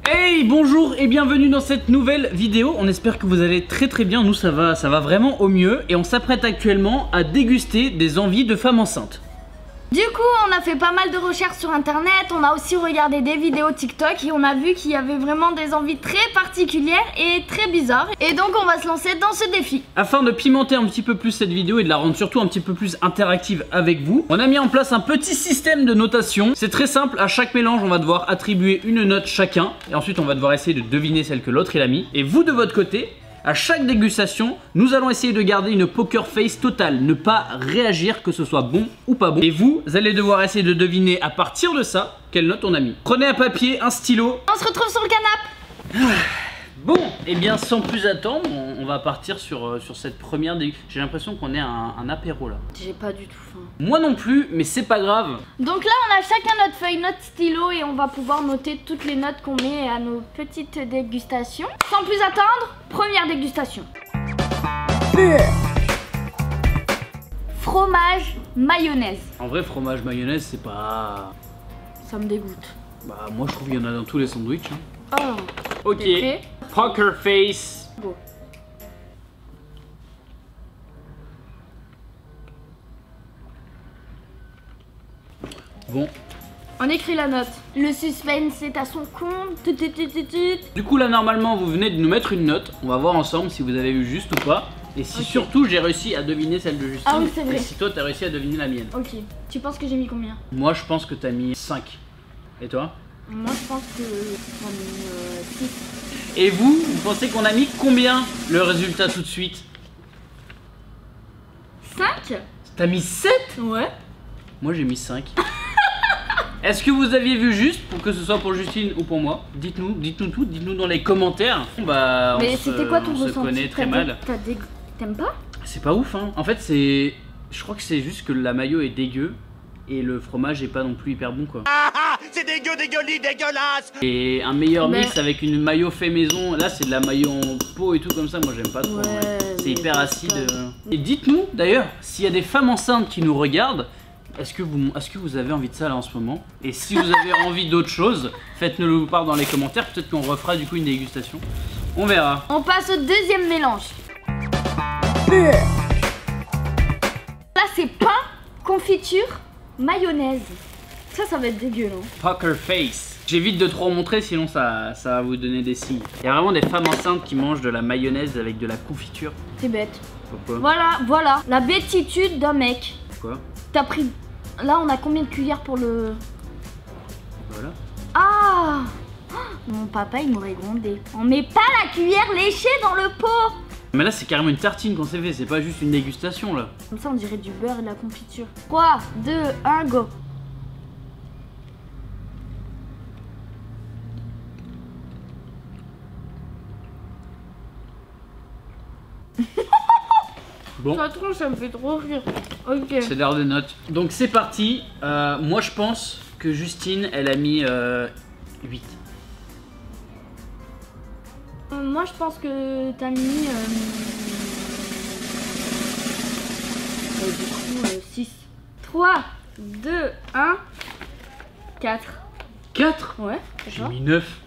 Hey, bonjour et bienvenue dans cette nouvelle vidéo. On espère que vous allez très bien. Nous ça va vraiment au mieux. Et on s'apprête actuellement à déguster des envies de femmes enceintes. Du coup, on a fait pas mal de recherches sur internet, on a aussi regardé des vidéos TikTok et on a vu qu'il y avait vraiment des envies très particulières et très bizarres. Et donc on va se lancer dans ce défi. Afin de pimenter un petit peu plus cette vidéo et de la rendre surtout un petit peu plus interactive avec vous, on a mis en place un petit système de notation. C'est très simple, à chaque mélange on va devoir attribuer une note chacun. Et ensuite on va devoir essayer de deviner celle que l'autre a mis. Et vous de votre côté, à chaque dégustation, nous allons essayer de garder une poker face totale, ne pas réagir que ce soit bon ou pas bon. Et vous allez devoir essayer de deviner à partir de ça quelle note on a mis. Prenez un papier, un stylo. On se retrouve sur le canapé. Bon, et bien sans plus attendre, on va partir sur cette première dégustation. J'ai l'impression qu'on est à un apéro là. J'ai pas du tout faim. Moi non plus, mais c'est pas grave. Donc là on a chacun notre feuille, notre stylo et on va pouvoir noter toutes les notes qu'on met à nos petites dégustations. Sans plus attendre, première dégustation. Fromage mayonnaise. En vrai, fromage mayonnaise, c'est pas... Ça me dégoûte. Bah moi je trouve qu'il y en a dans tous les sandwichs. Hein. Oh. Ok, T'es prêt? poker face. Go. Bon. On écrit la note. Le suspense est à son compte. Du coup là normalement vous venez de nous mettre une note. On va voir ensemble si vous avez eu juste ou pas. Et si surtout j'ai réussi à deviner celle de Justine. Ah oui, c'est vrai. Et si toi t'as réussi à deviner la mienne. Ok. Tu penses que j'ai mis combien? Moi je pense que t'as mis 5. Et toi? Moi je pense que j'en ai mis 6. Et vous pensez qu'on a mis combien le résultat tout de suite? 5? T'as mis 7? Ouais. Moi j'ai mis 5. Est-ce que vous aviez vu juste, pour que ce soit pour Justine ou pour moi? Dites-nous tout, dites-nous dans les commentaires. Bah, mais c'était quoi ton on se ressenti? connaît très mal. T'aimes pas? C'est pas ouf hein. En fait c'est... Je crois que c'est juste que la mayo est dégueu. Et le fromage est pas non plus hyper bon quoi. C'est dégueulasse. Et un meilleur mix avec une mayo fait maison. Là c'est de la mayo en pot et tout comme ça. Moi j'aime pas trop. Ouais, c'est hyper acide. Et dites-nous d'ailleurs s'il y a des femmes enceintes qui nous regardent. Est-ce que vous avez envie de ça là en ce moment? Et si vous avez envie d'autre chose, faites-nous le part dans les commentaires. Peut-être qu'on refera du coup une dégustation. On verra. On passe au deuxième mélange. Là c'est pain, confiture, mayonnaise. Ça va être dégueu non? Poker face. J'évite de trop en montrer sinon ça va vous donner des signes. Il y a vraiment des femmes enceintes qui mangent de la mayonnaise avec de la confiture. C'est bête. Pourquoi? Voilà. La bêtitude d'un mec. Quoi? T'as pris... Là on a combien de cuillères pour le... Voilà. Ah! Mon papa il m'aurait grondé. On met pas la cuillère léchée dans le pot. Mais là c'est carrément une tartine qu'on s'est fait, c'est pas juste une dégustation là. Comme ça on dirait du beurre et de la confiture. 3, 2, 1, go. Bon. Ça tronche, ça me fait trop rire. Ok. C'est l'heure des notes. Donc c'est parti. Moi je pense que Justine elle a mis 8. Moi je pense que t'as mis... du coup 6. 3, 2, 1, 4. 4? Ouais, J'ai mis 9.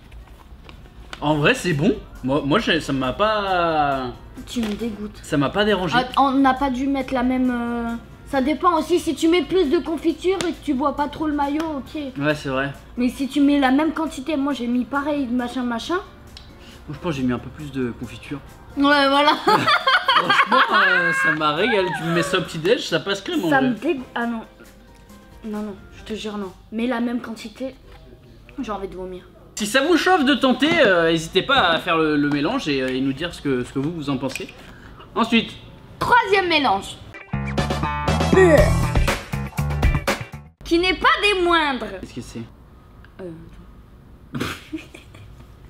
En vrai c'est bon. Moi ça m'a pas... Tu me dégoûtes. Ça m'a pas dérangé. Ah, on n'a pas dû mettre la même... Ça dépend aussi, si tu mets plus de confiture et que tu bois pas trop le maillot, ok. Ouais c'est vrai. Mais si tu mets la même quantité, moi j'ai mis pareil, machin. Moi je pense que j'ai mis un peu plus de confiture. Ouais voilà. Franchement ça m'a régalé. Tu me mets ça au petit déj, ça passe crème en Ça vrai. me dégoûte. Ah non. Non, je te jure non. Mais la même quantité, j'ai envie de vomir. Si ça vous chauffe de tenter, n'hésitez pas à faire le mélange et nous dire ce que vous en pensez. Ensuite, troisième mélange. Qui n'est pas des moindres. qu'est-ce que c'est?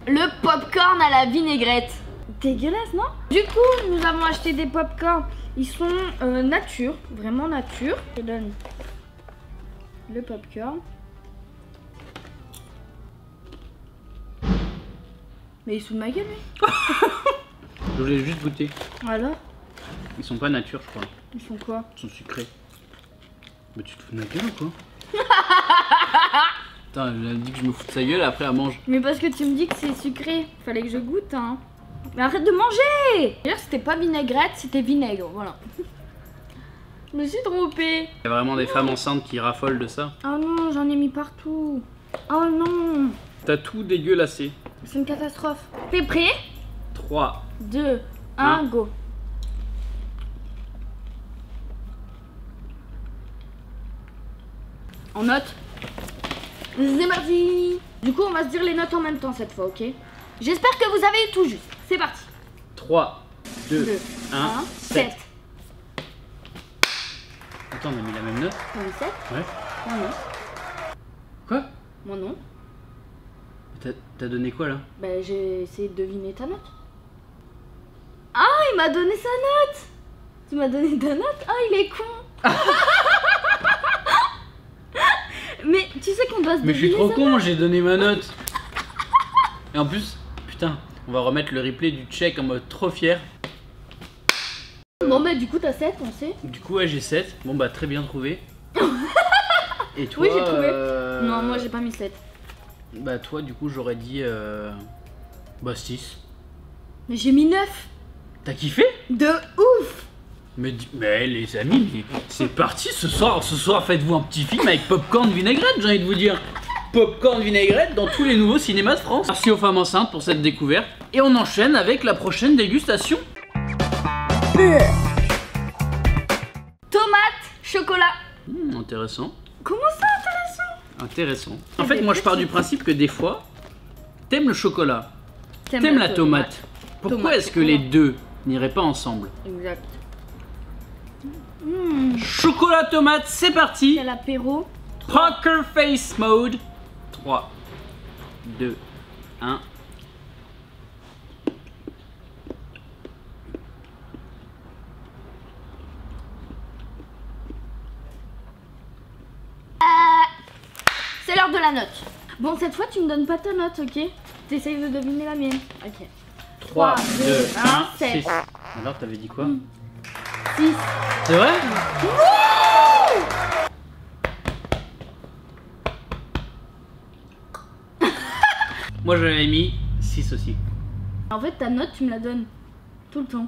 Le popcorn à la vinaigrette. Dégueulasse, non? Du coup, nous avons acheté des popcorn. Ils sont nature, vraiment nature. Je te donne le popcorn. Mais ils sont de ma gueule, lui. Je voulais juste goûter. Alors? Ils sont pas nature, je crois. Ils sont quoi? Ils sont sucrés. Mais tu te fous de ma gueule ou quoi? Putain, elle dit que je me fous de sa gueule, après elle mange. Mais parce que tu me dis que c'est sucré. Fallait que je goûte, hein. Mais arrête de manger. D'ailleurs, c'était pas vinaigrette, c'était vinaigre, voilà. Je me suis trompée. Il y a vraiment des femmes enceintes qui raffolent de ça. Oh non, j'en ai mis partout. Oh non. T'as tout dégueulassé. C'est une catastrophe. T'es prêt? 3, 2, 1, go. En note. C'est parti. Du coup, on va se dire les notes en même temps cette fois, ok? J'espère que vous avez tout juste. C'est parti. 3, 2, 1, 7. 7. Attends, on a mis la même note? T'as mis 7? Ouais. Moi non. Quoi? Moi non. T'as donné quoi là? Bah j'ai essayé de deviner ta note. Ah, il m'a donné sa note. Tu m'as donné ta note? Ah, il est con. Mais tu sais qu'on doit se Mais je suis trop sa con, note. j'ai donné ma note. Et en plus, putain, on va remettre le replay du check en mode trop fier. Bon bah du coup t'as 7, on sait. Du coup, ouais, j'ai 7. Bon bah très bien trouvé. Et toi? Oui, j'ai trouvé. Non, moi j'ai pas mis 7. Bah toi, du coup, j'aurais dit bah 6. Mais j'ai mis 9. T'as kiffé? De ouf. Mais les amis, c'est parti ce soir. Ce soir, faites-vous un petit film avec popcorn vinaigrette, j'ai envie de vous dire. Popcorn vinaigrette dans tous les nouveaux cinémas de France. Merci aux femmes enceintes pour cette découverte. Et on enchaîne avec la prochaine dégustation. Tomate, chocolat. Intéressant. Comment ça intéressant? Intéressant. En fait, moi je pars du principe que des fois, t'aimes le chocolat, t'aimes la tomate. Pourquoi Tomate, est-ce que les deux n'iraient pas ensemble? Exact. Chocolat tomate, c'est parti. Quel apéro. Poker face mode. 3, 2, 1. C'est l'heure de la note. Bon, cette fois tu me donnes pas ta note, ok? T'essayes de deviner la mienne. Ok. 3, 2, 1, 7. 6. Alors, t'avais dit quoi? 6. C'est vrai? Moi j'avais mis 6 aussi. En fait, ta note, tu me la donnes tout le temps.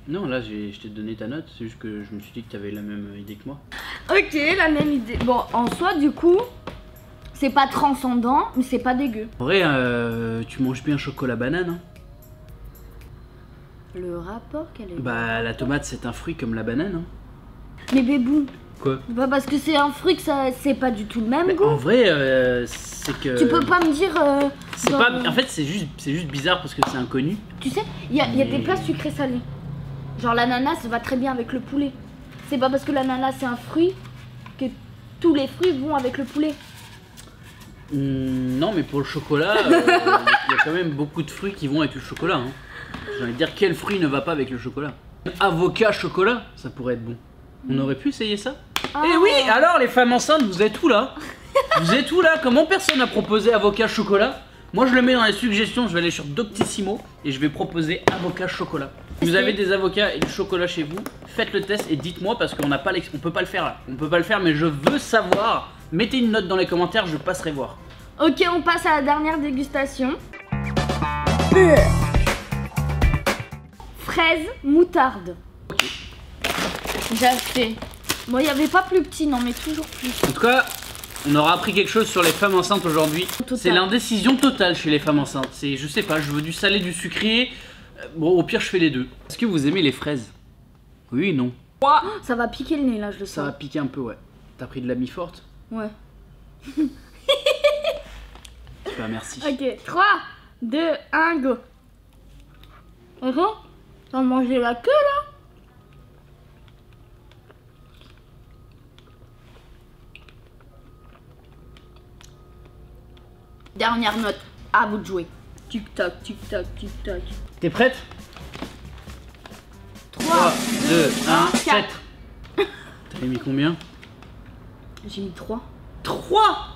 Non, là je t'ai donné ta note, c'est juste que je me suis dit que t'avais la même idée que moi. Ok, la même idée. Bon, en soi, du coup, c'est pas transcendant, mais c'est pas dégueu. En vrai, tu manges bien chocolat banane, hein? Le rapport qu'elle est. Bah, la tomate c'est un fruit comme la banane, hein? Mais bébou, Quoi? c'est pas parce que c'est un fruit que ça, c'est pas du tout le même Mais goût. en vrai, c'est que. Tu peux pas me dire. C'est genre, pas. En fait, c'est juste bizarre parce que c'est inconnu. Tu sais, il y a des plats sucrés salés. Genre l'ananas va très bien avec le poulet. C'est pas parce que l'ananas c'est un fruit que tous les fruits vont avec le poulet. Non, mais pour le chocolat, il y a quand même beaucoup de fruits qui vont avec le chocolat, hein. J'ai envie de dire, quel fruit ne va pas avec le chocolat? Avocat chocolat, ça pourrait être bon. On aurait pu essayer ça? Ah. Eh oui, alors les femmes enceintes, vous êtes où là? Vous êtes où là? Comment personne n'a proposé avocat chocolat? Moi je le mets dans les suggestions, je vais aller sur Doctissimo et je vais proposer avocat chocolat. Si vous avez des avocats et du chocolat chez vous, faites le test et dites-moi parce qu'on n'a pas on peut pas le faire là. On peut pas le faire mais je veux savoir. Mettez une note dans les commentaires, je passerai voir. Ok, on passe à la dernière dégustation. Fraise moutarde. Ok. J'ai acheté. Bon, il n'y avait pas plus petit, non, mais toujours plus. En tout cas, on aura appris quelque chose sur les femmes enceintes aujourd'hui. Total. C'est l'indécision totale chez les femmes enceintes. C'est, je sais pas, je veux du salé, du sucré. Bon, au pire, je fais les deux. Est-ce que vous aimez les fraises? Oui, non. Ça va piquer le nez, là, je le Ça va sens. piquer un peu, ouais. T'as pris de la mi-forte? Ouais. Bah, merci. Ok, 3, 2, 1, go. Tu vas manger la queue, là? Dernière note, à vous de jouer. Tic-tac, tic-tac, tic-tac. T'es prête? 3, 2, 1, 7. 4. T'avais mis combien? J'ai mis 3. 3.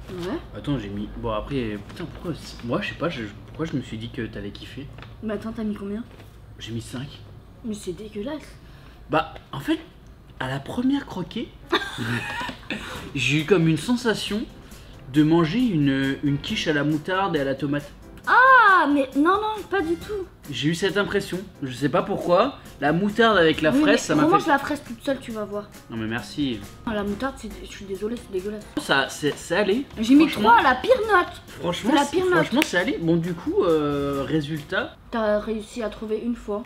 Ouais. Attends, j'ai mis... Bon, après, putain, pourquoi... Moi, je sais pas, pourquoi je me suis dit que t'allais kiffer. Mais attends, t'as mis combien? J'ai mis 5. Mais c'est dégueulasse. Bah, en fait, à la première croquée, j'ai eu comme une sensation de manger une quiche à la moutarde et à la tomate. Ah, mais non, pas du tout. J'ai eu cette impression, je sais pas pourquoi. La moutarde avec la Oui, fraise, mais ça m'a fait... mange la fraise toute seule, tu vas voir. Non mais merci. Ah, la moutarde, je suis désolée, c'est dégueulasse. Ça, c'est allé. J'ai mis Franchement. 3 à la pire note. Franchement, C'est la pire note. franchement, c'est allé. Bon, du coup, résultat. T'as réussi à trouver une fois.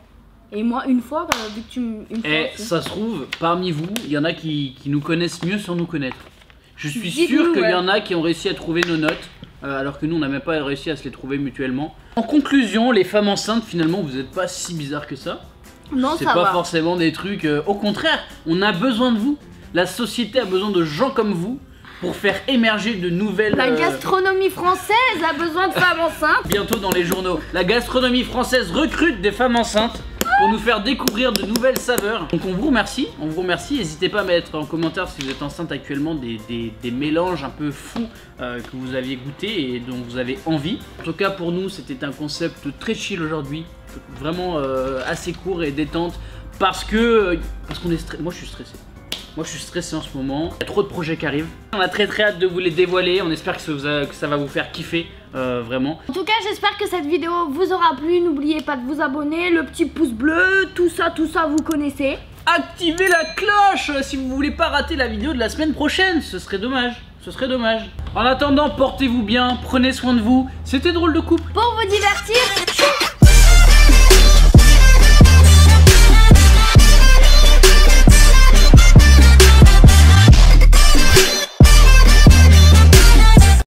Et moi, une fois, vu que tu me. Une fois Et aussi. ça se trouve, parmi vous, il y en a qui nous connaissent mieux sans nous connaître. Je suis Dites-nous, sûr qu'il ouais. y en a qui ont réussi à trouver nos notes, alors que nous, on n'a même pas réussi à se les trouver mutuellement. En conclusion, les femmes enceintes, finalement, vous n'êtes pas si bizarres que ça. Non, C'est ça pas va. forcément des trucs. Au contraire, on a besoin de vous. La société a besoin de gens comme vous pour faire émerger de nouvelles. La gastronomie française a besoin de femmes enceintes. Bientôt dans les journaux, la gastronomie française recrute des femmes enceintes pour nous faire découvrir de nouvelles saveurs. Donc on vous remercie, N'hésitez pas à mettre en commentaire si vous êtes enceinte actuellement des mélanges un peu fous que vous aviez goûté et dont vous avez envie. En tout cas pour nous c'était un concept très chill aujourd'hui, vraiment assez court et détente parce qu'on est stressé. Moi je suis stressé. Moi je suis stressé en ce moment, il y a trop de projets qui arrivent. On a très hâte de vous les dévoiler, on espère que ça va vous faire kiffer, vraiment. En tout cas, j'espère que cette vidéo vous aura plu. N'oubliez pas de vous abonner, le petit pouce bleu, tout ça, vous connaissez. Activez la cloche si vous voulez pas rater la vidéo de la semaine prochaine, ce serait dommage. En attendant, portez-vous bien, prenez soin de vous, c'était Drôle de Couple. Pour vous divertir